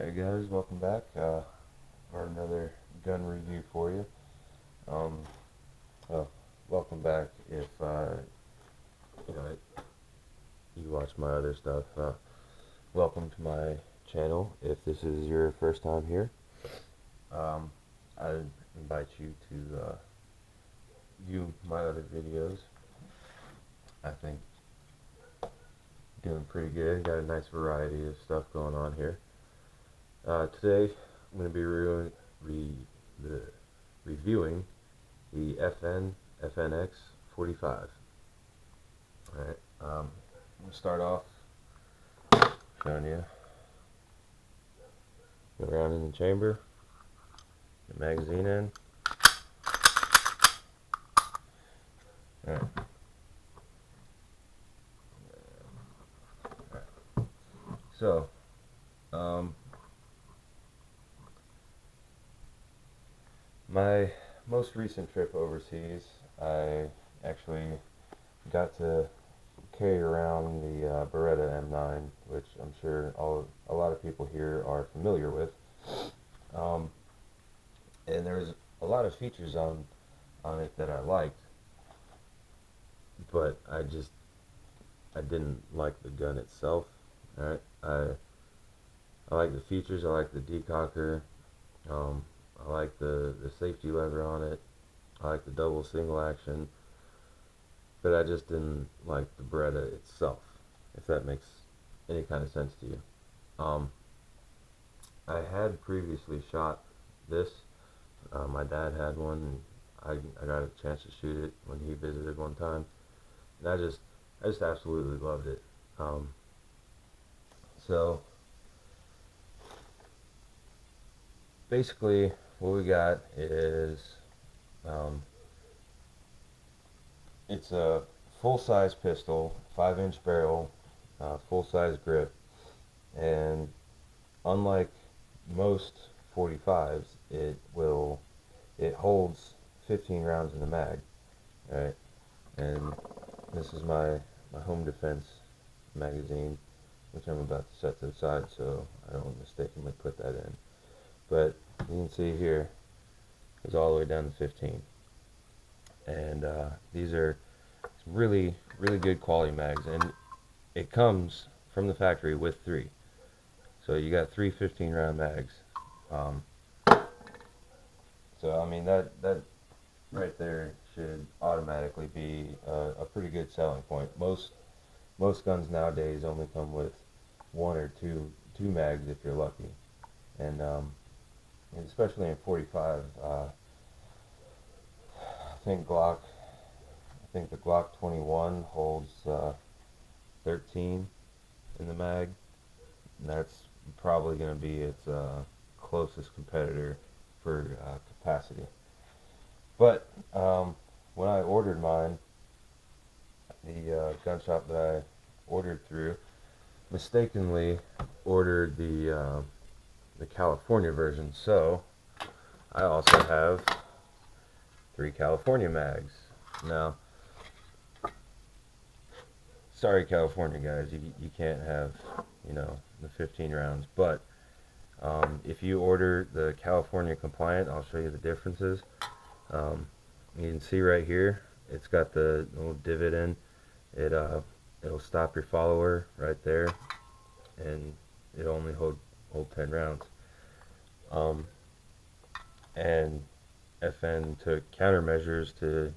Alright guys, welcome back for another gun review for you. Um, well, welcome back if you know you watch my other stuff. Welcome to my channel if this is your first time here. I invite you to view my other videos. I think doing pretty good. Got a nice variety of stuff going on here. Today I'm going to be reviewing the FN FNX 45. Alright, I'm going to start off showing you. Go around in the chamber, the magazine in. Alright. So, my most recent trip overseas, I actually got to carry around the Beretta M9, which I'm sure a lot of people here are familiar with. And there's a lot of features on it that I liked, but I didn't like the gun itself. Alright, I like the features. I like the decocker. I like the safety lever on it. I like the double single action, but I just didn't like the Beretta itself, if that makes any kind of sense to you. I had previously shot this. My dad had one, and I got a chance to shoot it when he visited one time, and I just absolutely loved it. So basically what we got is it's a full-size pistol, 5-inch barrel, full-size grip, and unlike most 45s, it holds 15 rounds in the mag. Right, and this is my home defense magazine, which I'm about to set to the side so I don't mistakenly put that in. But you can see here it's all the way down to 15, and these are really good quality mags, and it comes from the factory with 3, so you got 3 15-round mags. So I mean that right there should automatically be a pretty good selling point. Most guns nowadays only come with 1 or 2 mags if you're lucky, and especially in 45. I think the Glock 21 holds 13 in the mag, and that's probably going to be its closest competitor for capacity. But when I ordered mine, the gun shop that I ordered through mistakenly ordered the California version, so I also have 3 California mags. Now, sorry California guys, you can't have, the 15 rounds, but if you order the California compliant, I'll show you the differences. You can see right here, it's got the little divot in it. It'll stop your follower right there, and it'll only hold 10 rounds. And FN took countermeasures to,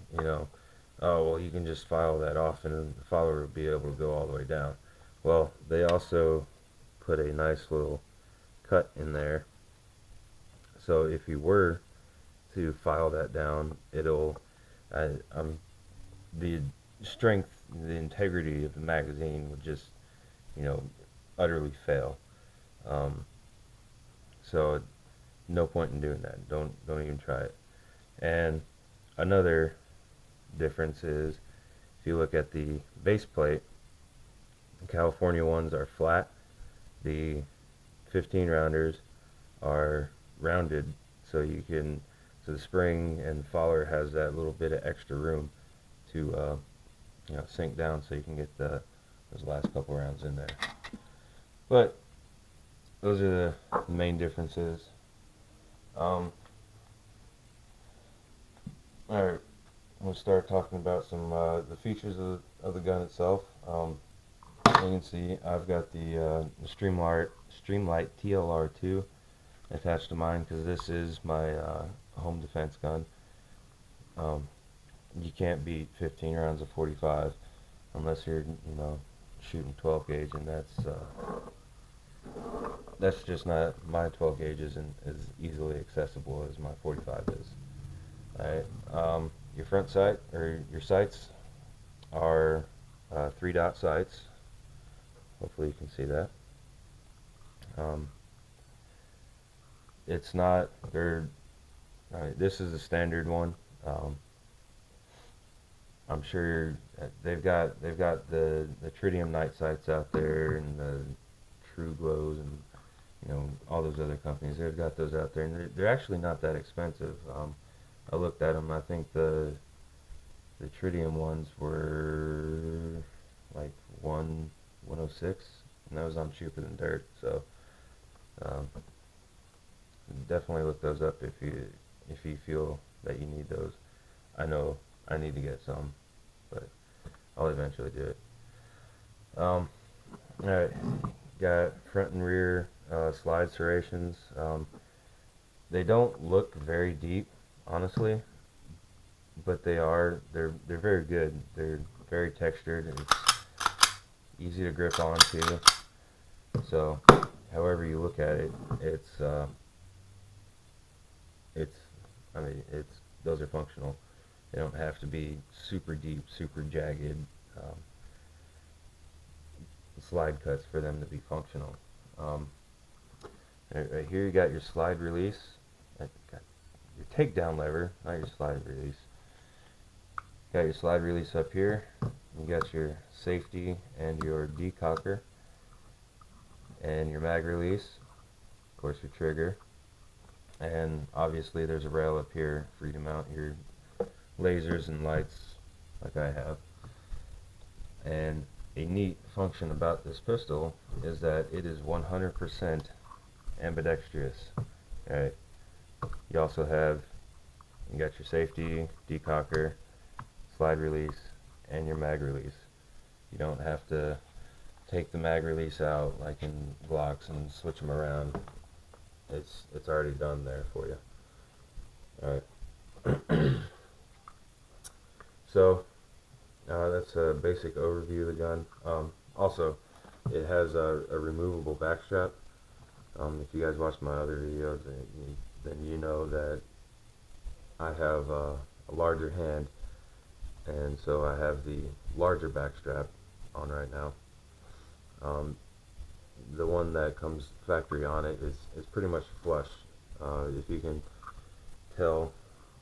oh well, you can just file that off and the follower will be able to go all the way down. Well, they also put a nice little cut in there, so if you were to file that down, it'll the strength, the integrity of the magazine would just, utterly fail. So no point in doing that. Don't even try it. And another difference is, if you look at the base plate, the California ones are flat. The 15 rounders are rounded, so so the spring and follower has that little bit of extra room to sink down, so you can get those last couple rounds in there. But those are the main differences. Alright, we'll start talking about some the features of the gun itself. You can see I've got the Streamlight TLR2 attached to mine because this is my home defense gun. You can't beat 15 rounds of 45 unless you're, shooting 12 gauge, and that's just not, my 12 gauge isn't as easily accessible as my 45 is. Alright, your front sight, or your sights, are 3-dot sights. Hopefully you can see that. It's not, this is a standard one. I'm sure they've got the tritium night sights out there, and the True Glows, and all those other companies. They've got those out there, and they're actually not that expensive. I looked at them. I think the tritium ones were like 106, and that was on Cheaper Than Dirt. So definitely look those up if you feel that you need those. I know I need to get some, but I'll eventually do it. Alright, got front and rear slide serrations. They don't look very deep, honestly, but they're very good. They're very textured. It's easy to grip onto. So, however you look at it, those are functional. They don't have to be super deep, super jagged slide cuts for them to be functional. Right here you got your slide release. Your takedown lever, not your slide release. Got your slide release up here. You got your safety and your decocker, and your mag release, of course your trigger, and obviously there's a rail up here for you to mount your lasers and lights like I have. And a neat function about this pistol is that it is 100% ambidextrous. Alright, you also you got your safety, decocker, slide release, and your mag release. You don't have to take the mag release out like in Glocks and switch them around. It's already done there for you. Alright. So that's a basic overview of the gun. Also, it has a removable back strap. If you guys watch my other videos, then you know that I have a larger hand, and so I have the larger back strap on right now. The one that comes factory on it is pretty much flush. If you can tell,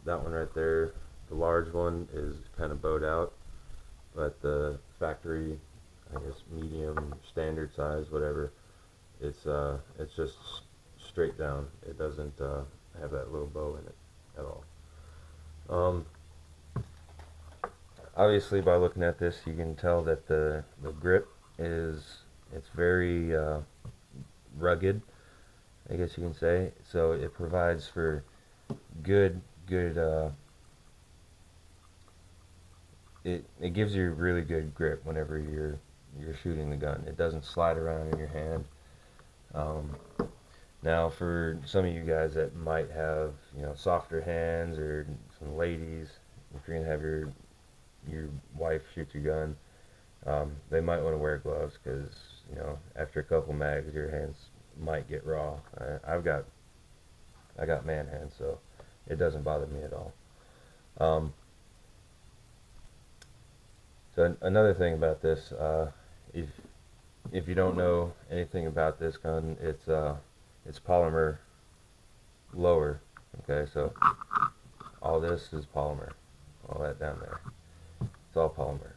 that one right there, the large one is kind of bowed out, but the factory, I guess medium, standard size, whatever, it's just straight down. It doesn't have that little bow in it at all. Obviously, by looking at this, you can tell that the grip it's very rugged, I guess you can say. So it provides for good it gives you really good grip whenever you're shooting the gun. It doesn't slide around in your hand. Now, for some of you guys that might have softer hands, or some ladies, if you're gonna have your wife shoot your gun, they might want to wear gloves, because after a couple mags your hands might get raw. I got man hands, so it doesn't bother me at all. So another thing about this, if you don't know anything about this gun, it's polymer lower. Okay, so all this is polymer, all that down there, it's all polymer.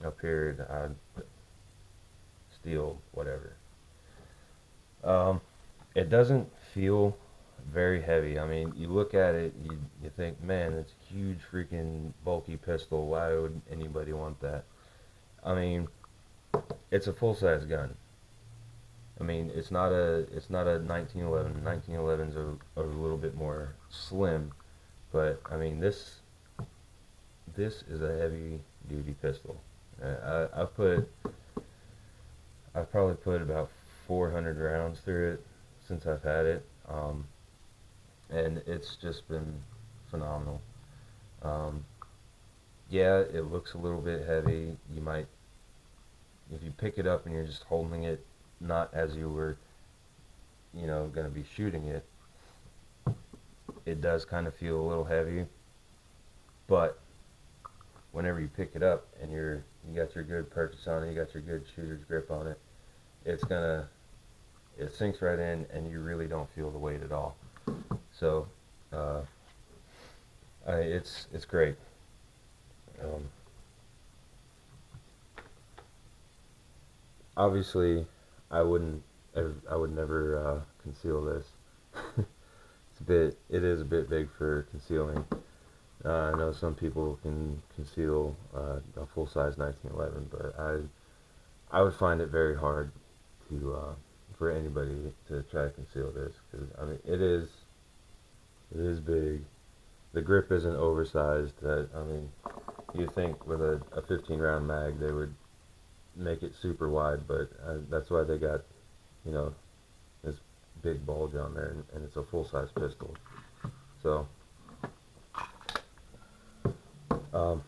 Up here, steel, whatever. It doesn't feel very heavy. I mean, you look at it, you think, man, it's a huge freaking bulky pistol. Why would anybody want that? I mean, it's a full-size gun. I mean, it's not a 1911. 1911s are a little bit more slim, but I mean this is a heavy duty pistol. I've probably put about 400 rounds through it since I've had it, and it's just been phenomenal. Um, yeah, it looks a little bit heavy. You might, if you pick it up and you're just holding it, not as you were, going to be shooting it, it does kind of feel a little heavy. But whenever you pick it up and you got your good purchase on it, you got your good shooter's grip on it, it's gonna it sinks right in, and you really don't feel the weight at all. So, uh, it's great. Um, Obviously, I would never conceal this. It is a bit big for concealing. I know some people can conceal a full size 1911, but I would find it very hard to for anybody to try to conceal this, because I mean it is big. The grip isn't oversized. That I mean, you'd think with a 15 round mag they would make it super wide, but that's why they got you know this big bulge on there, and it's a full size pistol. So um,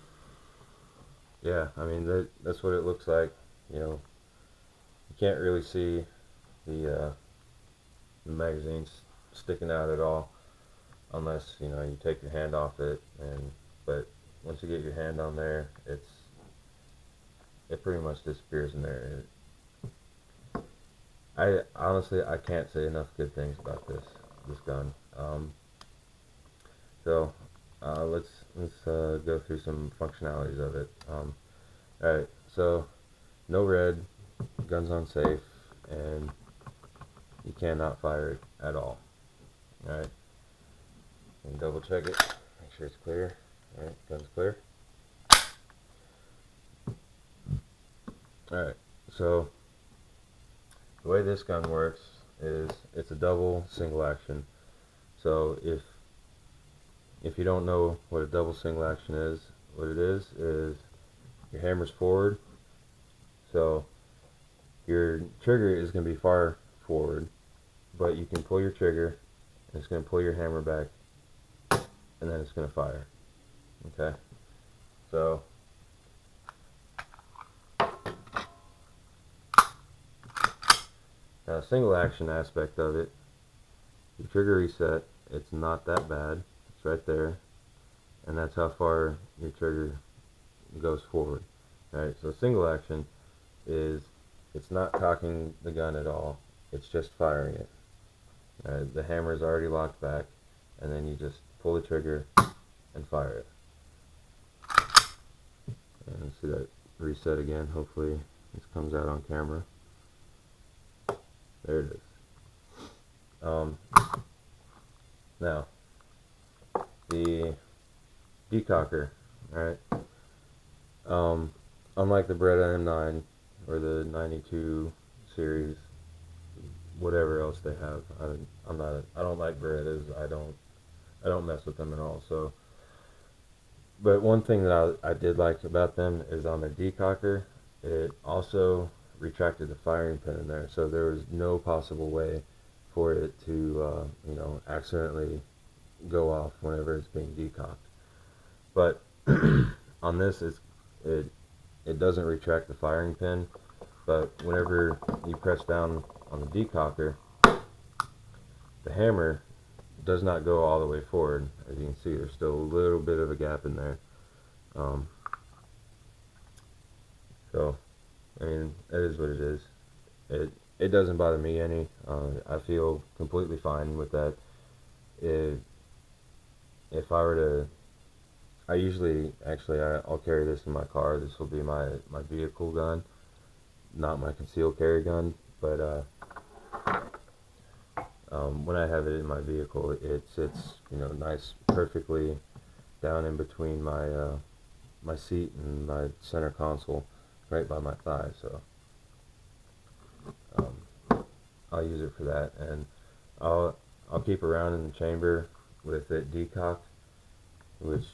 yeah, I mean that's what it looks like. You can't really see the magazines sticking out at all, unless you take your hand off it. And but once you get your hand on there, it pretty much disappears in there. I honestly I can't say enough good things about this gun. So let's go through some functionalities of it. All right, so no red, gun's unsafe, and you cannot fire it at all. All right, and double check it, make sure it's clear. All right, gun's clear. All right, so the way this gun works is it's a double single action. So if you don't know what a double single action is, what it is your hammer's forward, so your trigger is going to be far forward, but you can pull your trigger and it's going to pull your hammer back, and then it's going to fire. Okay, so now single action aspect of it, your trigger reset, it's not that bad, it's right there, and that's how far your trigger goes forward. Alright, so single action is it's not cocking the gun at all, it's just firing it. The hammer is already locked back, and then you just pull the trigger and fire it. And see that reset again, hopefully this comes out on camera. There it is. Now, the decocker, alright, unlike the Beretta M9 or the 92 series, whatever else they have, I don't like Berettas. I don't mess with them at all. So, but one thing that I did like about them is on their decocker, it also retracted the firing pin in there, so there was no possible way for it to accidentally go off whenever it's being decocked. But on this, it doesn't retract the firing pin, but whenever you press down on the decocker, the hammer does not go all the way forward. As you can see, there's still a little bit of a gap in there. So I mean, that is what it is. It doesn't bother me any. I feel completely fine with that. If I were to, I usually I'll carry this in my car. This will be my vehicle gun, not my concealed carry gun. But when I have it in my vehicle, it sits nice, perfectly down in between my seat and my center console, right by my thigh. So I'll use it for that, and I'll I'll keep around in the chamber with it decocked, which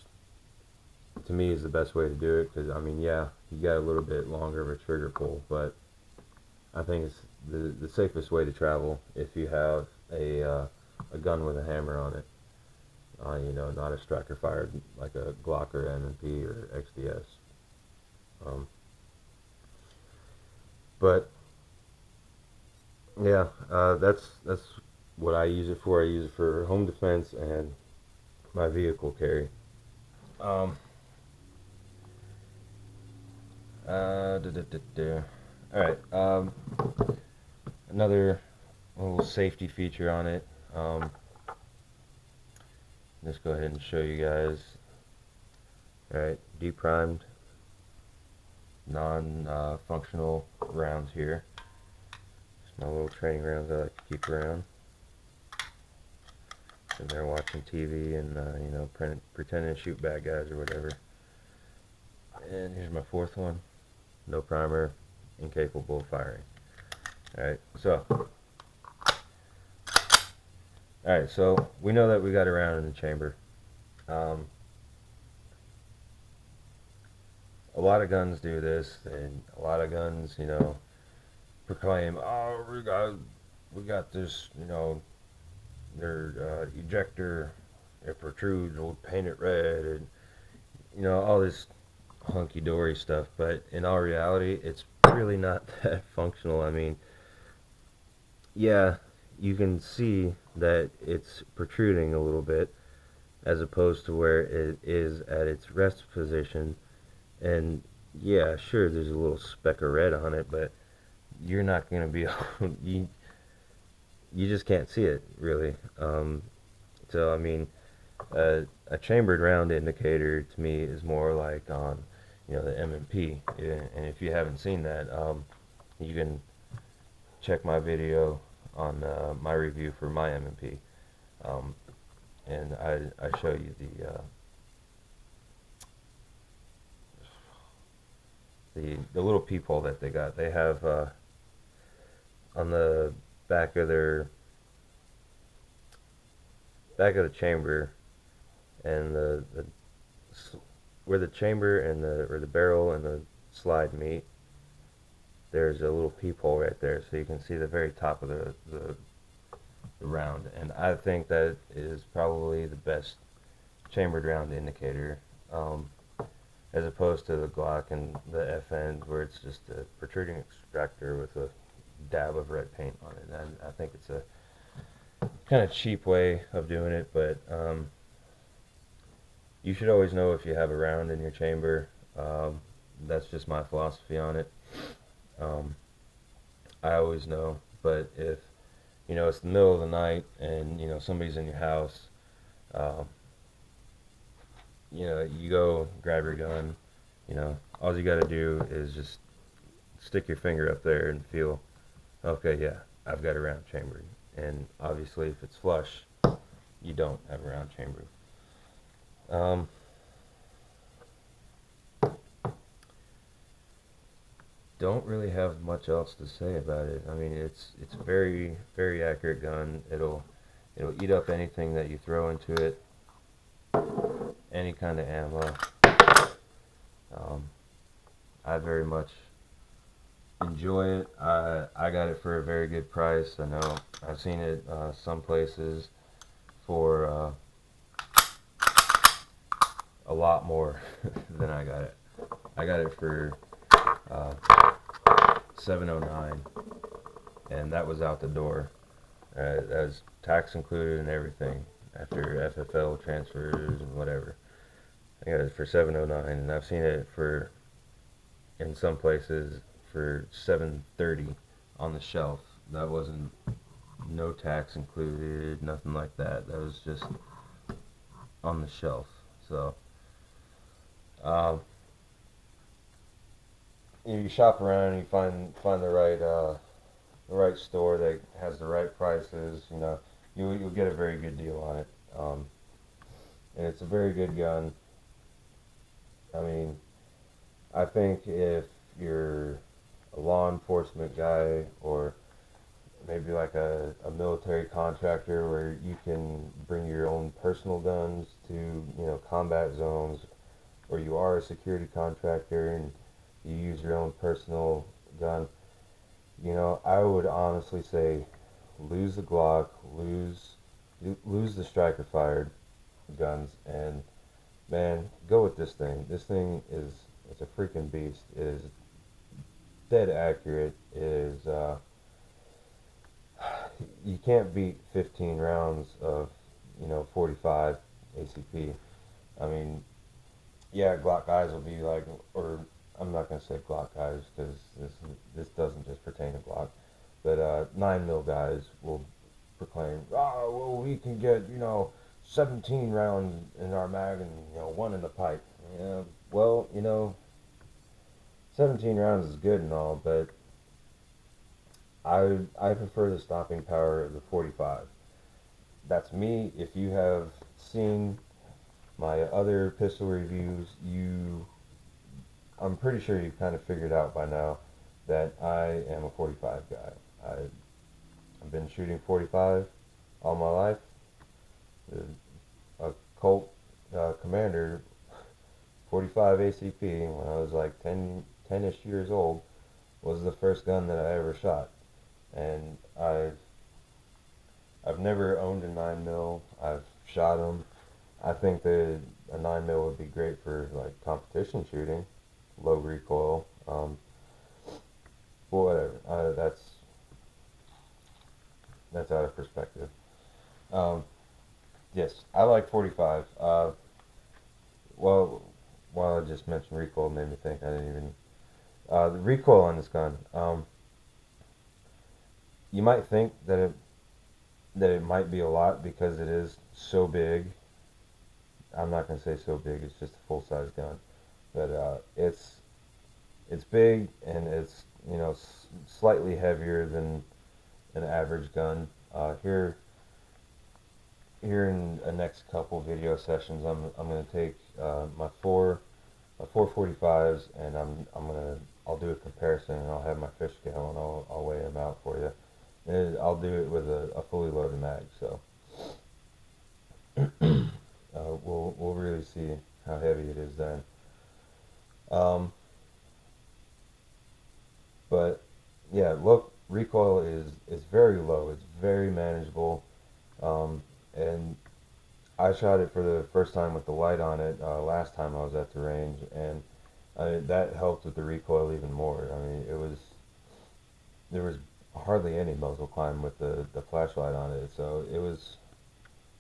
to me is the best way to do it, because I mean, yeah, you got a little bit longer of a trigger pull, but I think it's the safest way to travel if you have a gun with a hammer on it. You know, not a striker fired like a Glock or M&P or XDS. Um, but yeah, that's what I use it for. I use it for home defense and my vehicle carry. Um, Da, da, da, da. All right. Another little safety feature on it. Let's go ahead and show you guys. All right, deprimed, non-functional rounds here. Just my little training rounds I like to keep around. Sitting there watching TV and you know, pretending to shoot bad guys or whatever. And here's my fourth one. No primer, incapable of firing. Alright, so we know that we got a round in the chamber. A lot of guns do this, and a lot of guns, you know, proclaim, "Oh, we got this, you know, their ejector, it protrudes, we'll paint it red," and you know, all this hunky-dory stuff. But in all reality, it's really not that functional. I mean, yeah, you can see that it's protruding a little bit as opposed to where it is at its rest position, and yeah, sure, there's a little speck of red on it, but you're not going to be able, you just can't see it really. So I mean, a chambered round indicator to me is more like on, you know, the M&P. And if you haven't seen that, you can check my video on my review for my M&P, and I show you the little peephole that they got. They have on the back of the chamber, and where the chamber and the barrel and the slide meet, there's a little peephole right there, so you can see the very top of the round. And I think that is probably the best chambered round indicator, as opposed to the Glock and the FN, where it's just a protruding extractor with a dab of red paint on it. And I think it's a kind of cheap way of doing it, but you should always know if you have a round in your chamber. That's just my philosophy on it. I always know, but if, you know, it's the middle of the night and, you know, somebody's in your house, you know, you go grab your gun, you know, all you got to do is just stick your finger up there and feel, okay, yeah, I've got a round chambered. And obviously if it's flush, you don't have a round chambered. Don't really have much else to say about it. I mean, it's a very, very accurate gun. It'll eat up anything that you throw into it, any kind of ammo. I very much enjoy it. I got it for a very good price. I know I've seen it some places for a lot more than I got it. I got it for $709, and that was out the door. That was tax included and everything after FFL transfers and whatever. I got it for $709, and I've seen it for, in some places, for $730 on the shelf. That wasn't no tax included, nothing like that. That was just on the shelf. So you shop around and you find the right store that has the right prices. You know, you'll get a very good deal on it. And it's a very good gun. I mean, I think if you're a law enforcement guy, or maybe maybe like a military contractor where you can bring your own personal guns to, you know, combat zones, or you are a security contractor and you use your own personal gun. You know, I would honestly say lose the Glock, lose the striker fired guns, and man, go with this thing. This thing is, it's a freaking beast. It is dead accurate. It is you can't beat 15 rounds of, you know, 45 ACP. I mean, yeah, Glock guys will be like, or I'm not gonna say Glock guys because this doesn't just pertain to Glock, but 9 mil guys will proclaim, oh well, we can get, you know, 17 rounds in our mag and, you know, one in the pipe. Yeah, well, you know, 17 rounds is good and all, but I prefer the stopping power of the 45. That's me. If you have seen my other pistol reviews, I'm pretty sure you've kind of figured out by now that I am a 45 guy. I've been shooting 45 all my life. A Colt Commander 45 ACP when I was like 10-ish years old was the first gun that I ever shot. And I've never owned a 9 mil. I've shot them. I think that a 9 mil would be great for like competition shooting, low recoil. But whatever. That's out of perspective. Um, yes, I like 45. Well, while I just mentioned recoil, made me think I didn't even the recoil on this gun. You might think that it might be a lot because it is so big. I'm not gonna say so big. It's just a full size gun, but it's big and it's, you know, slightly heavier than an average gun. Here in the next couple video sessions, I'm gonna take my 445s and I'll do a comparison and I'll have my fish scale and I'll weigh them out for you. And I'll do it with a fully loaded mag, so we'll really see how heavy it is then. But yeah, look, recoil is very low. It's very manageable, and I shot it for the first time with the light on it last time I was at the range, and that helped with the recoil even more. I mean, there was hardly any muzzle climb with the flashlight on it, so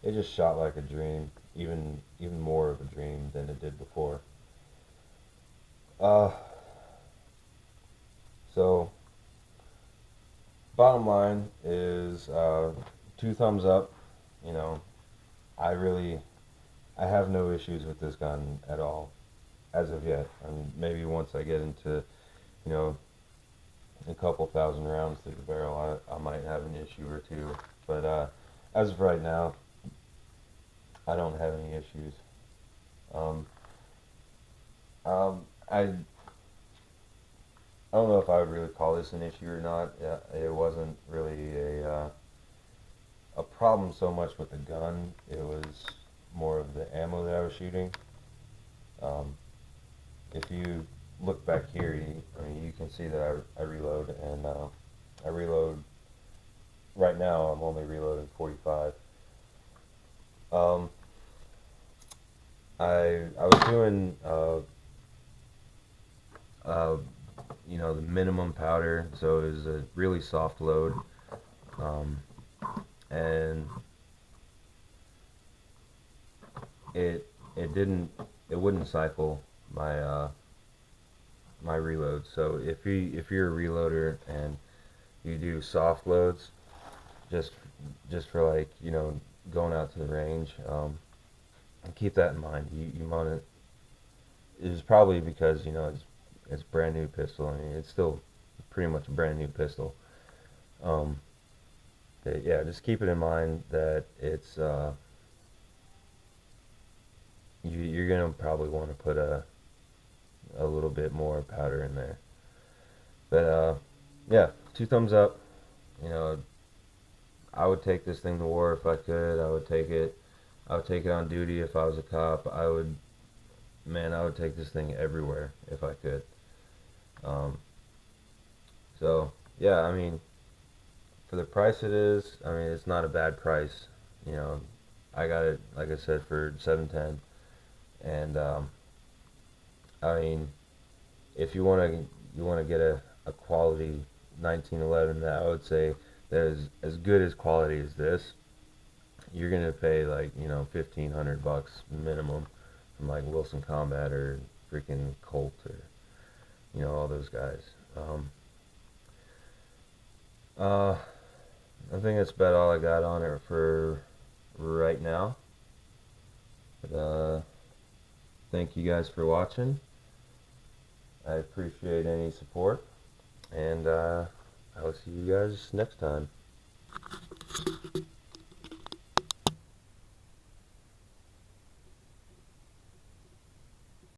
it just shot like a dream, even more of a dream than it did before. Uh, so bottom line is 2 thumbs up. You know, I have no issues with this gun at all as of yet. I mean, maybe once I get into, you know, a couple thousand rounds through the barrel, I might have an issue or two. But as of right now, I don't have any issues. Um, I don't know if I would really call this an issue or not. It wasn't really a problem so much with the gun. It was more of the ammo that I was shooting. Um, if you look back here, I mean, you can see that I reload, and I reload right now. I'm only reloading 45. Um, I was doing uh, you know, the minimum powder, so it was a really soft load, um, and it wouldn't cycle my reload. So if you're a reloader and you do soft loads, just for, like, you know, going out to the range, keep that in mind. You want it. It's probably because, you know, it's brand new pistol. I mean, it's still pretty much a brand new pistol. Um, yeah, just keep it in mind that it's you're gonna probably want to put a little bit more powder in there. But yeah, 2 thumbs up. You know, I would take this thing to war if I could. I would take it. I would take it on duty if I was a cop. I would take this thing everywhere if I could. Um, so yeah, I mean, for the price it is, I mean, it's not a bad price. You know, I got it, like I said, for 710, and I mean, if you want to get a quality 1911 that I would say that is as good as quality as this, you're gonna pay like, you know, $1,500 minimum from like Wilson Combat or freaking Colt or, you know, all those guys. Uh, I think that's about all I got on it for right now. But, thank you guys for watching. I appreciate any support, and I will see you guys next time.